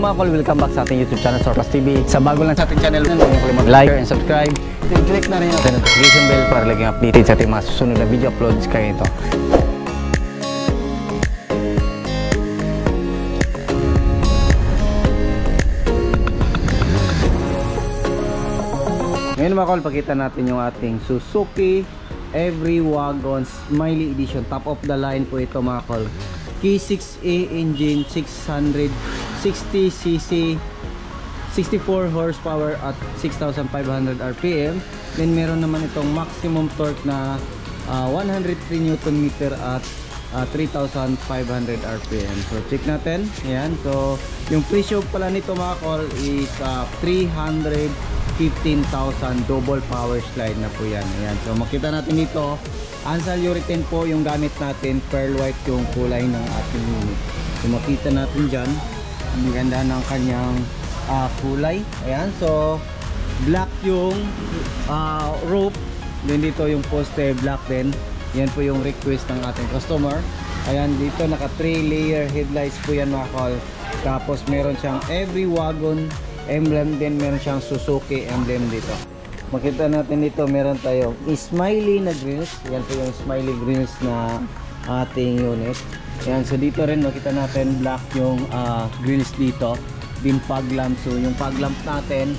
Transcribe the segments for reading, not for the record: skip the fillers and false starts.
mga kol, welcome back sa ating YouTube channel, Sorpas TV. Sa bago lang sa ating channel, huwag kalimut like and subscribe. Click na rin yung notification bell para laging updated sa ating mga susunod na video uploads kayo ito. Ngayon mga kol, pakita natin yung ating Suzuki Every Wagon Smiley Edition. Top of the line po ito mga kol. K6A engine, 660cc, 64 horsepower at 6,500 RPM. Then meron naman itong maximum torque na 103 Nm at 3,500 RPM. So check natin. Ayan. So yung presyo pala nito mga kol is 315,000 double power slide na po yan. Ayan. So makita natin dito, Ansal urethane po yung gamit natin, pearl white yung kulay ng ating unit. So makita natin dyan, ang ganda ng kanyang kulay. Ayan, so black yung roof, then dito yung poste black din. Yan po yung request ng ating customer. Ayan, dito naka 3 layer headlights po yan mga kol. Tapos meron siyang Every Wagon emblem, din meron siyang Suzuki emblem dito. Makita natin dito, meron tayong smiley na grills. Yan po yung smiley grills na ating unit. Yan, so dito rin makita natin black yung grills dito. Din fog lamp. So yung fog lamp natin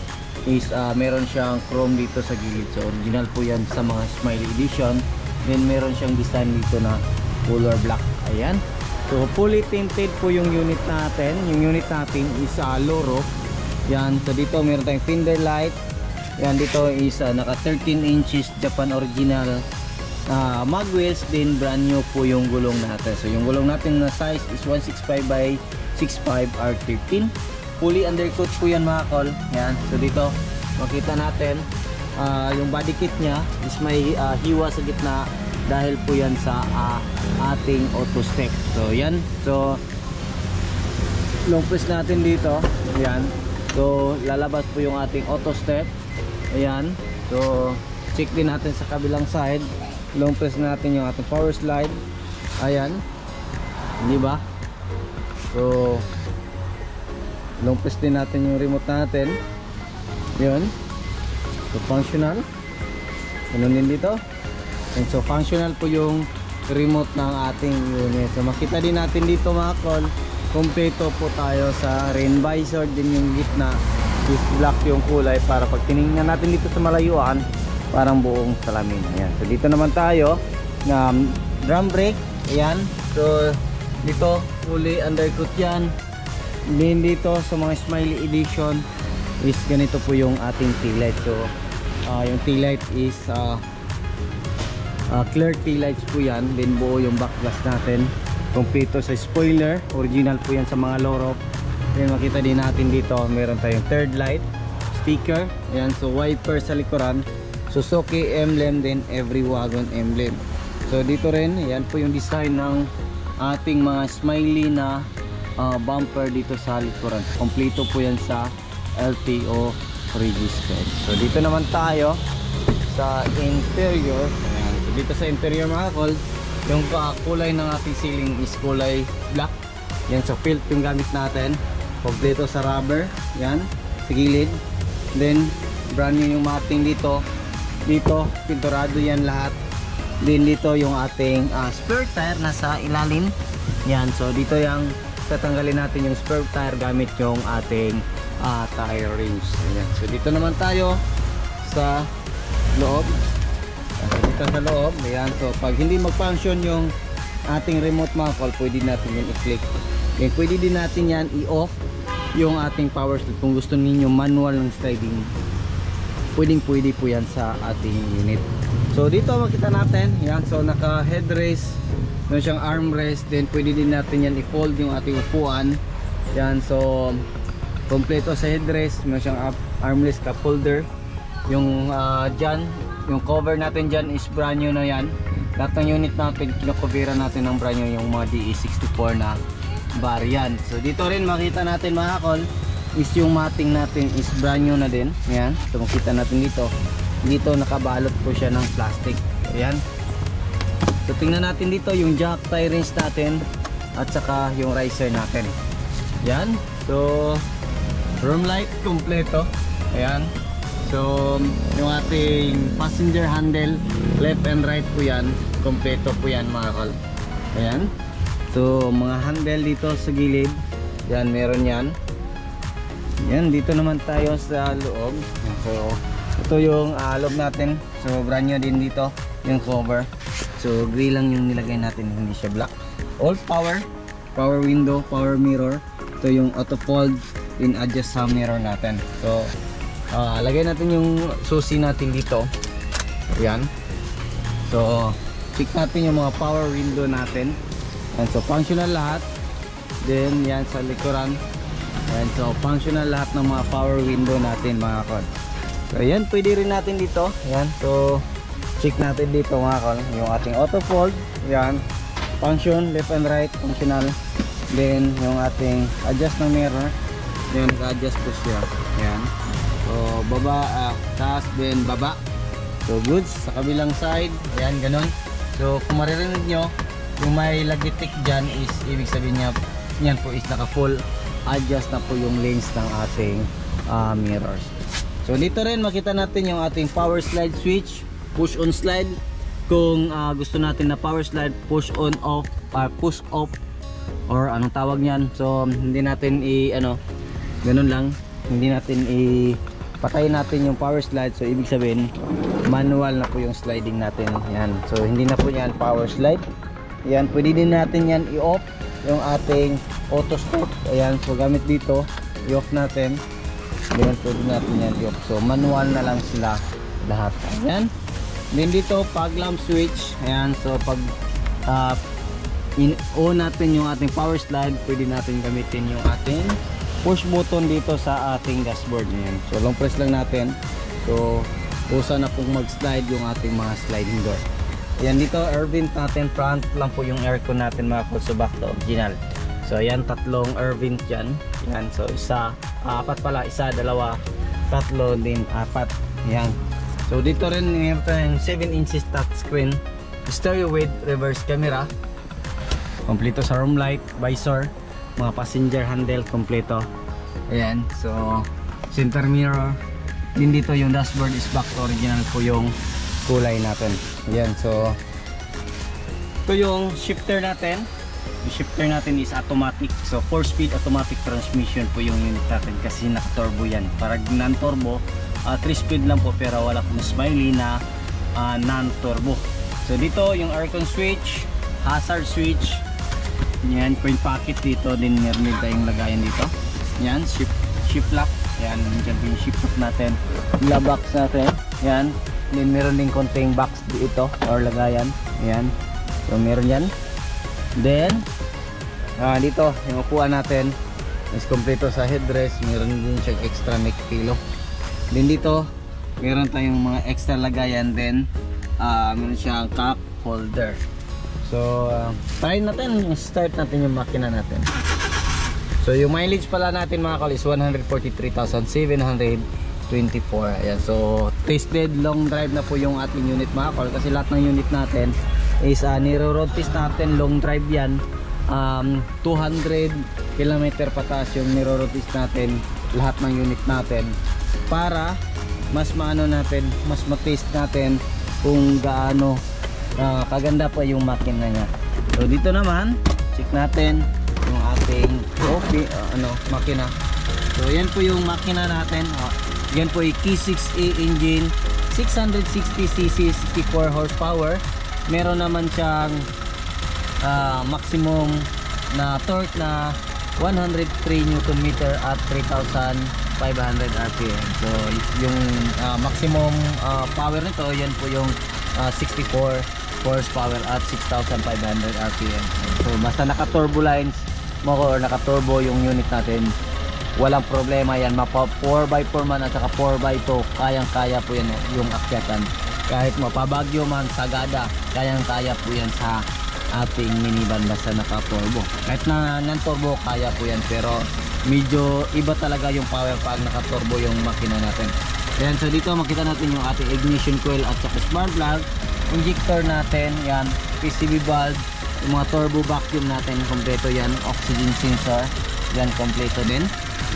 is meron siyang chrome dito sa gilid. So original po yan sa mga smiley edition. Then meron siyang design dito na color black. Ayan. So fully tinted po yung unit natin. Yung unit natin is low roof. Yan, so dito meron tayong fender light. Yan, dito is naka 13 inches Japan original mag wheels, din brand new po yung gulong natin. So yung gulong natin na size is 165 by 65 R13. Fully undercoat po yan mga kol. Yan, so dito makita natin yung body kit nya is may hiwa sa gitna dahil po yan sa ating auto step. So yan, so long press natin dito. Yan, so lalabas po yung ating auto step. Ayan, so check din natin sa kabilang side. Long press natin yung ating power slide. Ayan, di ba? So long press din natin yung remote natin. Yun, so functional. Ganun din dito. And so functional po yung remote ng ating unit. So makita din natin dito mga kol, kompleto po tayo sa rain visor, din yung gitna is black yung kulay para pag tinignan natin dito sa malayuan parang buong salamin. Ayan. So dito naman tayo na drum brake. Ayan, so dito fully undercoat yan. Then dito sa mga smiley edition is ganito po yung ating tail light. So yung tail light is clear tail lights po yan. Then buo yung back glass natin, kompleto sa spoiler, original po yan sa mga low roof. Then makita din natin dito, meron tayong third light sticker. Ayan, so wiper sa likuran, Suzuki emblem, then Every Wagon emblem. So dito rin, ayan po yung design ng ating mga smiley na bumper dito sa likuran. Kompleto po yan sa LTO registered. So dito naman tayo sa interior. Ayan, so dito sa interior mga kol, yung kulay ng ating ceiling is kulay black. Yan, so felt yung gamit natin. Kompleto sa rubber, yan, sa gilid. Then brand new yung mating dito. Dito, pinturado yan lahat. Then dito yung ating spare tire nasa ilalim. Yan, so dito yung tatanggalin natin yung spare tire gamit yung ating tire rings. Ayan. So dito naman tayo sa loob. Dito sa loob, ayan. So pag hindi mag-function yung ating remote mga kol, pwede natin yung i-click. Okay, pwede din natin yan i-off yung ating power slide. Kung gusto niyo manual ng sliding, pwede po yan sa ating unit. So dito makita natin, yan, so naka headrest, meron siyang armrest, then pwede din natin yan i-fold yung ating upuan. Yan, so kompleto sa headrest, meron siyang armrest cup holder. Yung dyan, yung cover natin dyan is brand new na yan. Lahat ng unit natin, kinakobera natin ng brand new yung mga DE64 na variant. So dito rin makita natin mga kol is yung mating natin is brand new na din. Ayan, so makita natin dito, dito nakabalot po siya ng plastic. Ayan, so tingnan natin dito yung jack tie rings natin at saka yung riser natin. Yan, so room light kompleto. Ayan. So yung ating passenger handle left and right po yan, kompleto po yan mga kol. Ayan. So mga handle dito sa gilid, yan meron yan. Yan, dito naman tayo sa loob. So ito yung loob natin. So brand new din dito yung cover. So gray lang yung nilagay natin, hindi siya black. All power, power window, power mirror. Ito yung auto fold in adjust sa mirror natin. So lagay natin yung susi natin dito. Yan. So check natin yung mga power window natin. And so functional lahat. Then yan sa likuran. And so functional lahat ng mga power window natin mga kod. So yan, pwede rin natin dito. Yan. So check natin dito mga kod, yung ating auto fold. Yan. Function left and right, functional. Then yung ating adjust ng mirror. Yan, nag-adjust po siya. Yan. So baba, taas, then baba. So goods sa kabilang side. Yan, ganun. So kung maririnig nyo, yung may lagitik dyan is ibig sabihin niya, yan po is naka full adjust na po yung lens ng ating mirrors. So dito rin makita natin yung ating power slide switch, push on slide. Kung gusto natin na power slide, push on off, push off, or anong tawag niyan. So hindi natin ganun lang, hindi natin patayin natin yung power slide. So ibig sabihin manual na po yung sliding natin. Yan. So hindi na po yan power slide. Yan, pwede din natin yan i-off yung ating auto stop. Ayan, so gamit dito i-off natin. Then pwede natin yan i-off. So manual na lang sila lahat. Ayan. Then dito pag lamp switch. Ayan, so pag on natin yung ating power slide, pwede natin gamitin yung ating push button dito sa ating dashboard. Ayan. So long press lang natin. So usa na pong mag-slide yung ating mga sliding door. Ayan, dito air vent natin, front lang po yung aircon natin mga kol, so back to original. So ayan, tatlong air vent dyan. Ayan, so apat pala, isa, dalawa, tatlo, din apat. Ayan. So dito rin meron tayong 7 inches touchscreen, stereo with reverse camera, kompleto sa room light, visor, mga passenger handle, kompleto. Ayan, so center mirror. Din dito yung dashboard is back to original po yung kulay natin. Ayan, so ito yung shifter natin. Yung shifter natin is automatic. So 4-speed automatic transmission po yung unit natin kasi naka-turbo yan. Para non-turbo, 3-speed lang po pero wala pong smiley na non-turbo. So dito yung aircon switch, hazard switch. Yan, coin pocket dito din, meron din tayong lagayan dito. Yan, shift lock. Yan, dyan po yung shift lock natin. Glove box natin. Yan. Then meron din konting box dito or lagayan. Ayan. So meron yan. Then dito yung upuan natin is kompleto sa headrest. Meron din siyang extra neck pillow. Then dito meron tayong mga extra lagayan. Then meron siyang cup holder. So try natin, start natin yung makina natin. So yung mileage pala natin mga kol is 143,724. Ayan, so tested long drive na po yung ating unit mga kol, kasi lahat ng unit natin is niro-road test natin, long drive yan. 200 km pataas yung niro-road test natin lahat ng unit natin para mas maano natin, mas ma-test natin kung gaano kaganda pa yung makina niya. So dito naman check natin yung ating makina. So yan po yung makina natin. Yan po ay K6A engine, 660cc, 64 horsepower. Meron naman siyang maximum na torque na 103 Nm at 3,500 RPM. So yung maximum power nito, yan po yung 64 horsepower at 6,500 RPM. So basta naka-turbo lines mo or naka-turbo yung unit natin, walang problema yan. Mapa 4x4 man at saka 4x2, kayang-kaya po yan yung akyatan. Kahit mapabagyo man, sagada, kayang-kaya po yan sa ating minivan basta naka-turbo. Kahit na non-turbo, kaya po yan, pero medyo iba talaga yung power pag naka-turbo yung makina natin. Ayan, so dito makita natin yung ating ignition coil at saka spark plug, injector natin, yan, PCV valve, yung mga turbo vacuum natin, kompleto yan, oxygen sensor, yan kompleto din.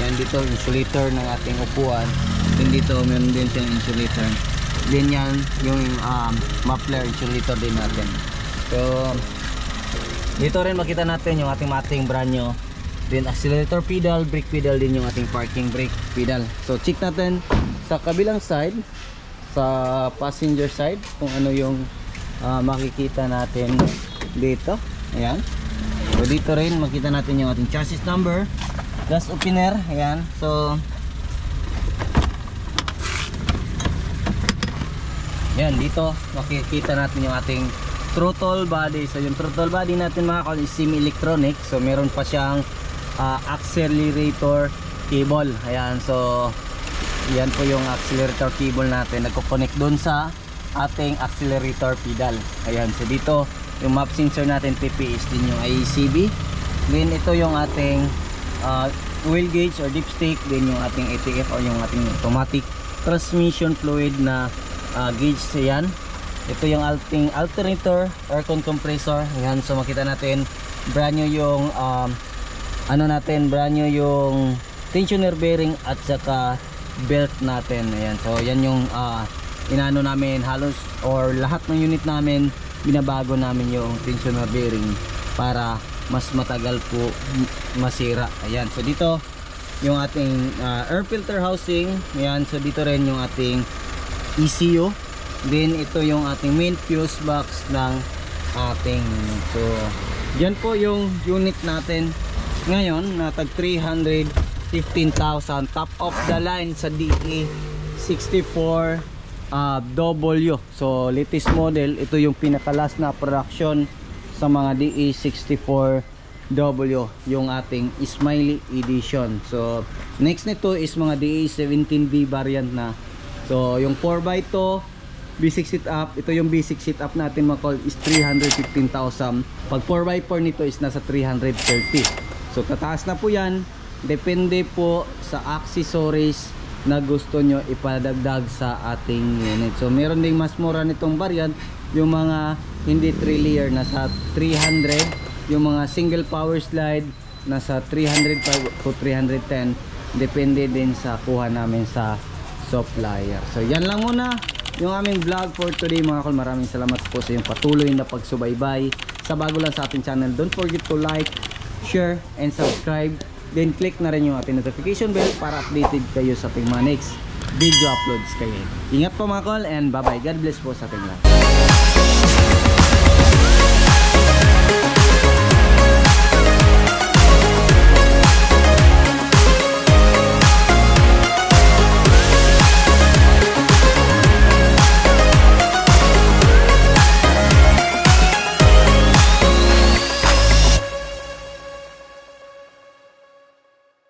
Yan dito insulator ng ating upuan. Then dito meron din siyang insulator. Then yan yung muffler insulator din natin. So dito rin makita natin yung ating mating brand new. Then accelerator pedal, brake pedal din yung ating parking brake pedal. So check natin sa kabilang side, sa passenger side, kung ano yung makikita natin dito. Ayan. So dito rin makita natin yung ating chassis number, gas opener. Ayan. So yan, dito makikita natin yung ating throttle body. So yung throttle body natin mga kol is semi-electronic. So meron pa siyang accelerator cable. Ayan, so yan po yung accelerator cable natin. Nagko-connect doon sa ating accelerator pedal. Ayan, so dito yung map sensor natin TPS din yung IECB. Then ito yung ating oil gauge or dipstick. Then yung ating ATF or yung ating automatic transmission fluid na gauge. Yan, ito yung ating alternator, aircon compressor. Ayan, so makita natin brand new yung brand new yung tensioner bearing at saka belt natin. Ayan, so yan yung inaano namin, halos or lahat ng unit namin binabago namin yung tensioner bearing para mas matagal po masira. Ayan, so dito yung ating air filter housing. Ayan, so dito rin yung ating ECU. Then ito yung ating main fuse box ng ating, so yan po yung unit natin ngayon na tag 315,000, top of the line sa DE64W. So latest model, ito yung pinakalas na production sa mga DE64W, yung ating Smiley edition. So next nito is mga DE17V variant na. So yung 4x2 B6 sit up, ito yung B6 sit up natin mga kol is 315,000. Pag 4x4 nito is nasa 330. So tataas na po yan, depende po sa accessories na gusto nyo ipadagdag sa ating unit. So meron ding mas mura nitong variant, yung mga hindi 3 layer nasa 300, yung mga single power slide nasa 305 to 310, depende din sa kuha namin sa supplier. So yan lang muna yung aming vlog for today mga kol. Maraming salamat po sa yung patuloy na pagsubaybay. Sa bago lang sa ating channel, don't forget to like, share, and subscribe. Then click na rin yung ating notification bell para updated kayo sa ating mga next video uploads kayo. Ingat po mga kol, and bye bye. God bless po sa ating lahat.